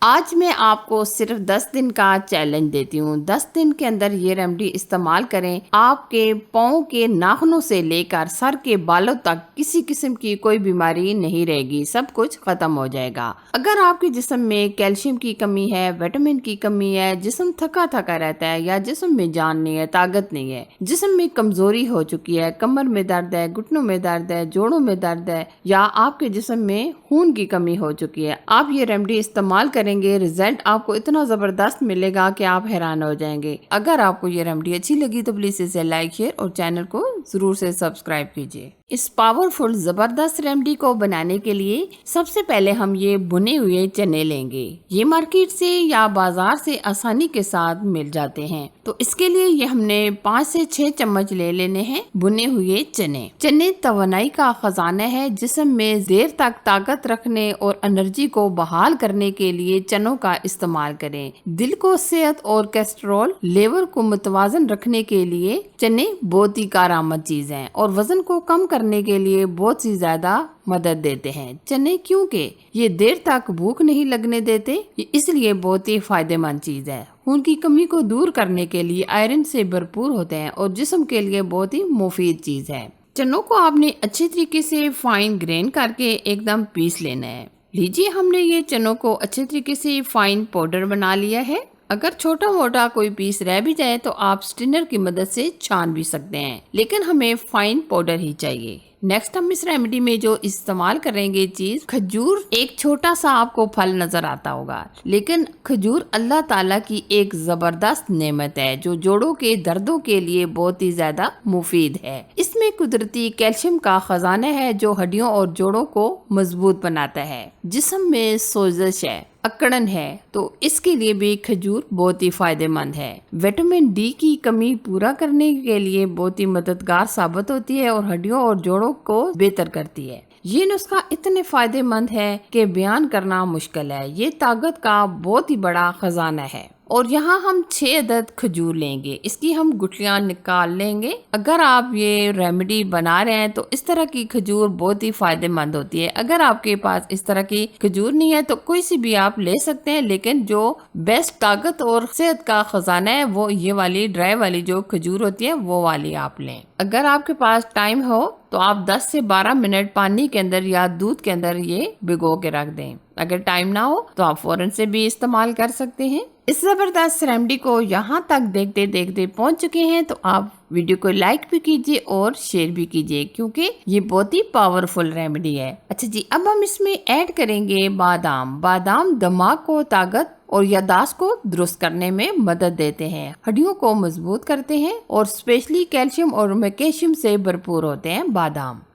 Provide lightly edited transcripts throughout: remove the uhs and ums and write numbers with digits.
آج میں آپ کو صرف 10 دن کا چیلنج دیتی ہوں۔ 10 دن کے اندر یہ ریمیڈی استعمال کریں، آپ کے پاؤں کے ناخنوں سے لے کر سر کے بالوں تک کسی قسم کی کوئی بیماری نہیں رہے گی، سب کچھ ختم ہو جائے گا۔ اگر آپ کے جسم میں کیلشیم کی کمی ہے، وٹامن کی کمی ہے، جسم تھکا تھکا رہتا ہے یا جسم میں جان نہیں ہے، طاقت نہیں ہے، جسم میں کمزوری ہو چکی ہے، کمر میں درد ہے، گھٹنوں میں درد ہے، جوڑوں میں درد ہے، یا آپ کے جسم میں خون کی کمی ہو چکی ہے، آپ یہ ریمیڈی استعمال کریں گے، رزلٹ آپ کو اتنا زبردست ملے گا کہ آپ حیران ہو جائیں گے۔ اگر آپ کو یہ ریمیڈی اچھی لگی تو پلیز اسے لائک، شیئر اور چینل کو ضرور سے سبسکرائب کیجیے۔ اس پاورفل زبردست ریمیڈی کو بنانے کے لیے سب سے پہلے ہم یہ بھنے ہوئے چنے لیں گے۔ یہ مارکیٹ سے یا بازار سے آسانی کے ساتھ مل جاتے ہیں، تو اس کے لیے یہ ہم نے 5 سے 6 چمچ لے لینے ہیں بھنے ہوئے چنے۔ چنے توانائی کا خزانہ ہے، جسم میں دیر تک طاقت رکھنے اور انرجی کو بحال کرنے کے لیے چنوں کا استعمال کریں۔ دل کو صحت اور کولیسٹرول لیول کو متوازن رکھنے کے لیے چنے بہت ہی کارآمد چیز ہیں اور وزن کو کم کرنے کے لیے بہت سی زیادہ مدد دیتے ہیں۔ چنے کیونکہ یہ دیر تک بھوک نہیں لگنے دیتے، اس لیے بہت ہی فائدہ مند چیز ہے۔ خون کی کمی کو دور کرنے کے لیے آئرن سے بھرپور ہوتے ہیں اور جسم کے لیے بہت ہی مفید چیز ہے۔ چنوں کو آپ نے اچھے طریقے سے فائن گرین کر کے ایک دم پیس لینا ہے۔ لیجیے، ہم نے یہ چنوں کو اچھے طریقے سے فائن پاؤڈر بنا لیا ہے۔ اگر چھوٹا موٹا کوئی پیس رہ بھی جائے تو آپ سٹینر کی مدد سے چھان بھی سکتے ہیں، لیکن ہمیں فائن پاؤڈر ہی چاہیے۔ نیکسٹ ہم اس ریمیڈی میں جو استعمال کریں گے چیز کھجور۔ ایک چھوٹا سا آپ کو پھل نظر آتا ہوگا، لیکن کھجور اللہ تعالیٰ کی ایک زبردست نعمت ہے جو جوڑوں کے دردوں کے لیے بہت ہی زیادہ مفید ہے۔ اس میں قدرتی کیلشیم کا خزانہ ہے جو ہڈیوں اور جوڑوں کو مضبوط بناتا ہے۔ جسم میں سوزش ہے، اکڑن ہے، تو اس کے لیے بھی کھجور بہت ہی فائدہ مند ہے۔ وٹامن ڈی کی کمی پورا کرنے کے لیے بہت ہی مددگار ثابت ہوتی ہے اور ہڈیوں اور جوڑوں کو بہتر کرتی ہے۔ یہ نسخہ اتنے فائدہ مند ہے کہ بیان کرنا مشکل ہے۔ یہ طاقت کا بہت ہی بڑا خزانہ ہے۔ اور یہاں ہم 6 عدد کھجور لیں گے، اس کی ہم گٹلیاں نکال لیں گے۔ اگر آپ یہ ریمیڈی بنا رہے ہیں تو اس طرح کی کھجور بہت ہی فائدہ مند ہوتی ہے۔ اگر آپ کے پاس اس طرح کی کھجور نہیں ہے تو کوئی سی بھی آپ لے سکتے ہیں، لیکن جو بیسٹ طاقت اور صحت کا خزانہ ہے وہ یہ والی ڈرائی والی جو کھجور ہوتی ہے وہ والی آپ لیں۔ اگر آپ کے پاس ٹائم ہو تو آپ 10 سے 12 منٹ پانی کے اندر یا دودھ کے اندر یہ بھگو کے رکھ دیں۔ اگر ٹائم نہ ہو تو آپ فوراً سے بھی استعمال کر سکتے ہیں۔ اس زبردست ریمیڈی کو یہاں تک دیکھتے دیکھتے پہنچ چکے ہیں تو آپ ویڈیو کو لائک بھی کیجیے اور شیئر بھی کیجیے، کیونکہ یہ بہت ہی پاورفل ریمیڈی ہے۔ اچھا جی، اب ہم اس میں ایڈ کریں گے بادام۔ بادام دماغ کو طاقت اور یادداشت کو درست کرنے میں مدد دیتے ہیں، ہڈیوں کو مضبوط کرتے ہیں اور اسپیشلی کیلشیم اور میگنیشیم سے بھرپور ہوتے ہیں۔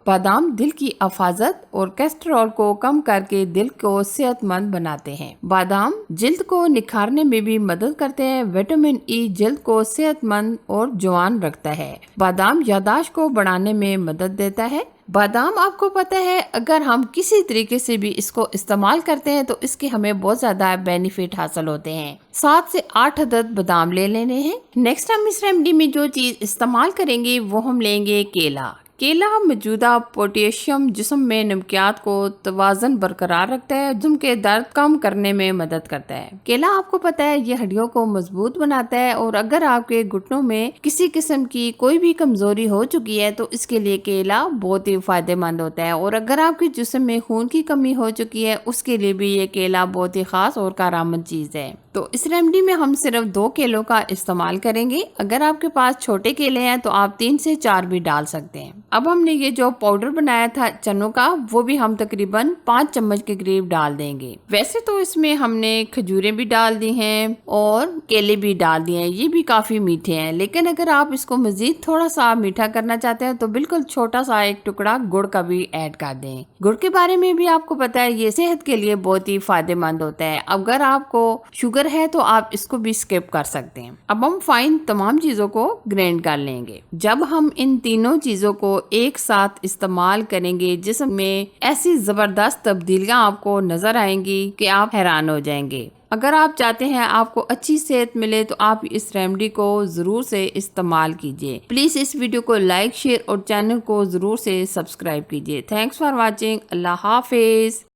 بادام دل کی حفاظت اور کولیسٹرول کو کم کر کے دل کو صحت مند بناتے ہیں۔ بادام جلد کو نکھارنے میں بھی مدد کرتے ہیں۔ وٹامن ای جلد کو صحت مند اور جوان رکھتا ہے۔ بادام یادداشت کو بڑھانے میں مدد دیتا ہے۔ بادام آپ کو پتہ ہے اگر ہم کسی طریقے سے بھی اس کو استعمال کرتے ہیں تو اس کے ہمیں بہت زیادہ بینیفٹ حاصل ہوتے ہیں۔ 7 سے 8 عدد بادام لے لینے ہیں۔ نیکسٹ ہم اس ریمیڈی میں جو چیز استعمال کریں گے وہ ہم لیں گے کیلا۔ کیلا موجودہ پوٹیشیم جسم میں نمکیات کو توازن برقرار رکھتا ہے، جسم کے درد کم کرنے میں مدد کرتا ہے۔ کیلا آپ کو پتہ ہے یہ ہڈیوں کو مضبوط بناتا ہے، اور اگر آپ کے گھٹنوں میں کسی قسم کی کوئی بھی کمزوری ہو چکی ہے تو اس کے لیے کیلا بہت ہی فائدہ مند ہوتا ہے، اور اگر آپ کے جسم میں خون کی کمی ہو چکی ہے اس کے لیے بھی یہ کیلا بہت ہی خاص اور کارآمد چیز ہے۔ تو اس ریمیڈی میں ہم صرف 2 کیلوں کا استعمال کریں گے۔ اگر آپ کے پاس چھوٹے کیلے ہیں تو آپ 3 سے 4 بھی ڈال سکتے ہیں۔ اب ہم نے یہ جو پاؤڈر بنایا تھا چنوں کا وہ بھی ہم تقریباً 5 چمچ کے قریب ڈال دیں گے۔ ویسے تو اس میں ہم نے کھجوریں بھی ڈال دی ہیں اور کیلے بھی ڈال دیے ہیں، یہ بھی کافی میٹھے ہیں، لیکن اگر آپ اس کو مزید تھوڑا سا میٹھا کرنا چاہتے ہیں تو بالکل چھوٹا سا ایک ٹکڑا گڑ کا بھی ایڈ کر دیں۔ گڑ کے بارے میں بھی آپ کو پتہ ہے یہ صحت کے لیے بہت ہی فائدہ مند ہوتا ہے۔ اگر آپ کو شوگر ہے تو آپ اس کو بھی سکپ کر سکتے ہیں۔ اب ہم فائن تمام چیزوں کو گرائنڈ کر لیں گے۔ جب ہم ان تینوں چیزوں کو ایک ساتھ استعمال کریں گے جسم میں ایسی زبردست تبدیلیاں آپ کو نظر آئیں گی کہ آپ حیران ہو جائیں گے۔ اگر آپ چاہتے ہیں آپ کو اچھی صحت ملے تو آپ اس ریمیڈی کو ضرور سے استعمال کیجیے۔ پلیز اس ویڈیو کو لائک، شیئر اور چینل کو ضرور سے سبسکرائب کیجیے۔ Thanks for watching. اللہ حافظ۔